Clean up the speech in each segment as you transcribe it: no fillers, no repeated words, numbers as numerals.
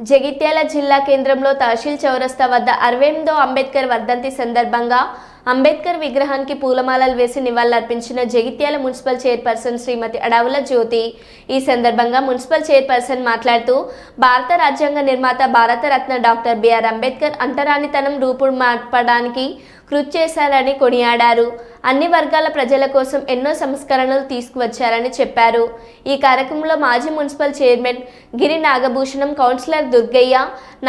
జగిత్యాల జిల్లా కేంద్రంలో తహసీల్ చౌరస్తా వద్ద 68వ అంబేద్కర్ వర్ధంతి సందర్భంగా అంబేద్కర్ విగ్రహానికి పూలమాలలు వేసి నివాళులర్పించిన జగిత్యాల మున్సిపల్ చైర్పర్సన్ శ్రీమతి అడవుల జ్యోతి. ఈ సందర్భంగా మున్సిపల్ చైర్పర్సన్ మాట్లాడుతూ భారత రాజ్యాంగ నిర్మాత భారతరత్న డాక్టర్ బిఆర్ అంబేద్కర్ అంటరానితనం రూపుమాపడానికి కృషి చేశారని కొనియాడారు. అన్ని వర్గాల ప్రజల కోసం ఎన్నో సంస్కరణలు తీసుకువచ్చారని చెప్పారు. ఈ కార్యక్రమంలో మాజీ మున్సిపల్ చైర్మన్ గిరి నాగభూషణం, కౌన్సిలర్ దుర్గయ్య,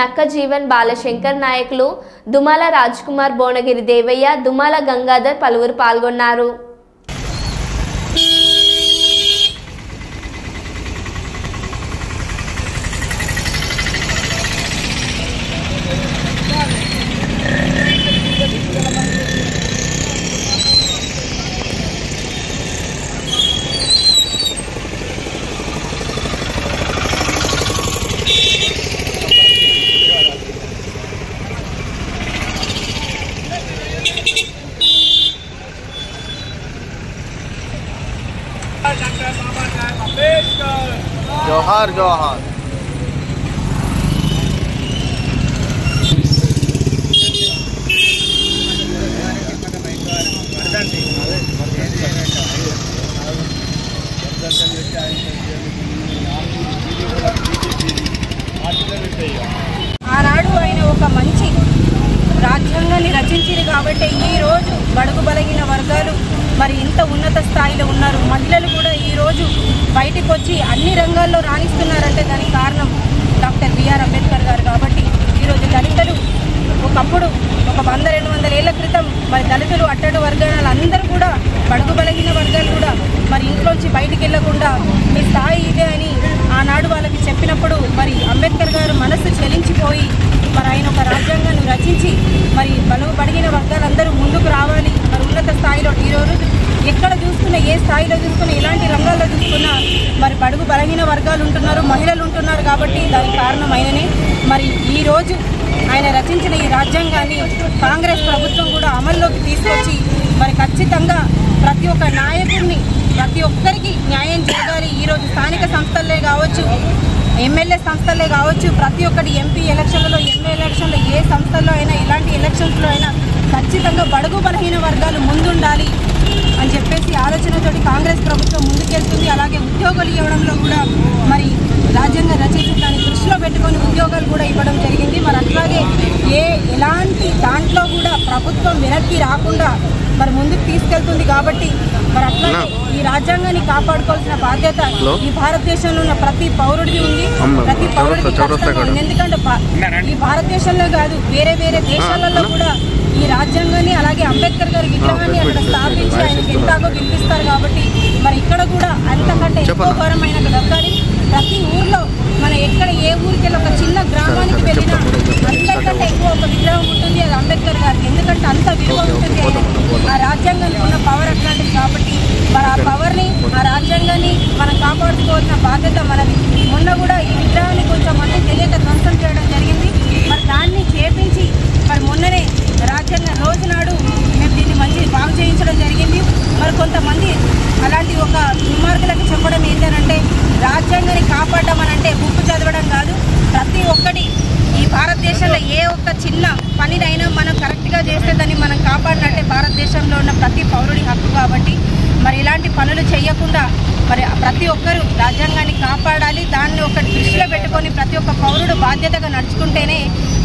నక్క జీవన్, బాలశంకర్, నాయకులు దుమాల రాజ్కుమార్, బోనగిరి దేవయ్య, దుమాల గంగాధర్ పలువురు పాల్గొన్నారు. जोहार जोहार। ఆనాడు ఆయన ఒక మంచి రాజ్యాంగాన్ని రచించింది కాబట్టి ఈరోజు బడుగు బలగిన వర్గాలు మరి ఇంత ఉన్నత స్థాయిలో ఉన్నారు. మహిళలు కూడా ఈరోజు బయటకు వచ్చి అన్ని రంగాల్లో రాణిస్తున్నారంటే దానికి కారణం డాక్టర్ బిఆర్ అంబేద్కర్ గారు. కాబట్టి ఈరోజు దళితులు ఒకప్పుడు ఒక 100-200 ఏళ్ల క్రితం మరి దళితులు, అట్టడు వర్గాలు అందరూ కూడా బడుగు బలగిన వర్గాలు కూడా మరి ఇంట్లోంచి బయటికి వెళ్లకుండా మీ స్థాయి ఇదే అని ఆనాడు వాళ్ళకి చెప్పినప్పుడు మరి అంబేద్కర్ గారు మనసు చెలించిపోయి మరి ఆయన ఒక రాజ్యాంగాన్ని రచించి మరి బడిగిన వర్గాలందరూ ముందుకు రావాలి, మరి ఉన్నత స్థాయిలో ఈరోజు ఎక్కడ చూసుకున్నా, ఏ స్థాయిలో చూసుకున్నా, ఎలాంటి రంగాల్లో చూసుకున్నా మరి బడుగు బలహీన వర్గాలు ఉంటున్నారు, మహిళలు ఉంటున్నారు. కాబట్టి దానికి కారణం ఆయననే. మరి ఈరోజు ఆయన రచించిన ఈ రాజ్యాంగాన్ని కాంగ్రెస్ ప్రభుత్వం కూడా అమల్లోకి తీసుకొచ్చి మరి ఖచ్చితంగా ప్రతి ఒక్క నాయకుడిని, ప్రతి ఒక్కరికి న్యాయం జరగాలి. ఈరోజు స్థానిక సంస్థలే కావచ్చు, ఎమ్మెల్యే సంస్థలే కావచ్చు, ప్రతి ఒక్కటి ఎంపీ ఎలక్షన్లలో, ఎంఏ ఎలక్షన్లో, ఏ సంస్థల్లో అయినా, ఇలాంటి ఎలక్షన్స్లో అయినా ఖచ్చితంగా బడుగు బలహీన వర్గాలు ముందుండాలి అని చెప్పేసి ఆలోచనతోటి కాంగ్రెస్ ప్రభుత్వం ముందుకెళ్తుంది. అలాగే ఉద్యోగాలు ఇవ్వడంలో కూడా మరి రాజ్యాంగ రచయితని దృష్టిలో పెట్టుకొని ఉద్యోగాలు కూడా ఇవ్వడం జరిగింది. మరి అట్లాగే ఎలాంటి దాంట్లో కూడా ప్రభుత్వం వెనక్కి రాకుండా మరి ముందుకు తీసుకెళ్తుంది. కాబట్టి మరి అట్లాగే ఈ రాజ్యాంగాన్ని కాపాడుకోవాల్సిన బాధ్యత ఈ భారతదేశంలో ఉన్న ప్రతి పౌరుడిది ఉంది, ప్రతి పౌరుడికి ఉంది. ఎందుకంటే ఈ భారతదేశంలో కాదు, వేరే వేరే దేశాలలో కూడా ఈ రాజ్యాంగాన్ని అలాగే అంబేద్కర్ గారి విగ్రహాన్ని అక్కడ స్థాపించి ఆయనకి ఎంతగా వినిపిస్తారు. కాబట్టి మరి ఇక్కడ కూడా అంతకంటే ఎక్కువ ఘోరమైన దక్కాలి. ప్రతి ఊర్లో మనం ఎక్కడ ఏ ఊరికి వెళ్ళి ఒక చిన్న గ్రామానికి వెళ్ళినా అందరికంటే ఎక్కువ ఒక విగ్రహం ఉంటుంది, అది అంబేద్కర్ గారికి. ఎందుకంటే అంత విలువ ఉంటుంది ఆ రాజ్యాంగానికి ఉన్న పవర్ అట్లాంటిది. కాబట్టి మరి ఆ పవర్ని, ఆ రాజ్యాంగాన్ని మనం కాపాడుకోవాల్సిన బాధ్యత మనది. మొన్న కూడా ఈ విగ్రహాన్ని కొంచెం మంది తెలియక ధ్వంసం చేయడం జరిగింది. మరి దాన్ని చేపించి మరి మొన్ననే రాజ్యాంగ రోజు నాడు మేము దీన్ని మంచి బాగు చేయించడం జరిగింది. మరి కొంతమంది అలాంటి ఒక దుర్మార్గులకు చెప్పడం ఏంటంటే రాజ్యాంగాన్ని కాపాడడం అని అంటే బుక్ చదవడం కాదు, ప్రతి ఒక్కటి ఈ భారతదేశంలో ఏ ఒక్క చిన్న పనినైనా మనం కరెక్ట్గా చేస్తే దాన్ని మనం కాపాడినట్టే భారతదేశంలో ఉన్న ప్రతి పౌరుడి హక్కు. కాబట్టి మరి ఇలాంటి పనులు చేయకుండా మరి ప్రతి ఒక్కరూ రాజ్యాంగాన్ని కాపాడాలి. దాన్ని ఒక దృష్టిలో పెట్టుకొని ప్రతి ఒక్క పౌరుడు బాధ్యతగా నడుచుకుంటేనే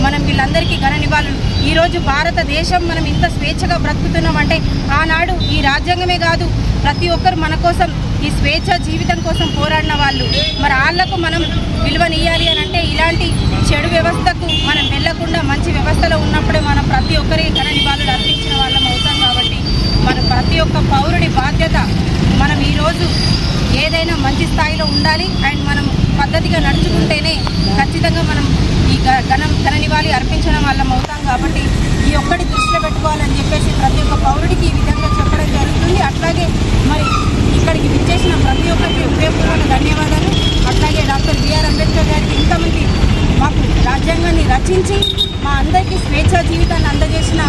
మనం వీళ్ళందరికీ ఘన నివాళులు. ఈరోజు భారతదేశం మనం ఇంత స్వేచ్ఛగా బ్రతుకుతున్నామంటే ఆనాడు ఈ రాజ్యాంగమే కాదు, ప్రతి ఒక్కరు మన కోసం ఈ స్వేచ్ఛ జీవితం కోసం పోరాడిన వాళ్ళు. మరి వాళ్ళకు మనం విలువనియ్యాలి అని అంటే ఇలాంటి చెడు వ్యవస్థకు మనం వెళ్లకుండా మంచి వ్యవస్థలో ఉన్నప్పుడే మనం ప్రతి ఒక్కరికి ఘన నివాళులు అర్పించిన వాళ్ళం అవుతాం. కాబట్టి మన ప్రతి ఒక్క పౌరుడి బాధ్యత మనం ఈరోజు ఏదైనా మంచి స్థాయిలో ఉండాలి అండ్ మనం పద్ధతిగా నడుచుకుంటేనే ఖచ్చితంగా మనం ఈ ఘన నివాళి అర్పించడం వాళ్ళం అవుతాం. కాబట్టి ఈ ఒక్కటి దృష్టిలో పెట్టుకోవాలని చెప్పేసి ప్రతి ఒక్క పౌరుడికి ఈ విధంగా చెప్పడం జరుగుతుంది. అట్లాగే మరి ఇక్కడికి విచ్చేసిన ప్రతి ఒక్కరికి హృదయపూర్వక ధన్యవాదాలు. అట్లాగే డాక్టర్ బిఆర్ అంబేద్కర్ గారికి ఇంతమంది మాకు రాజ్యాంగాన్ని రచించి మా అందరికీ స్వేచ్ఛా జీవితాన్ని అందజేసిన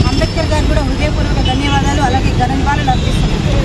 అంబేద్కర్ గారు కూడా హృదయపూర్వక ధన్యవాదాలు. అలాగే ఘన నివాళులు అర్పిస్తున్నాను.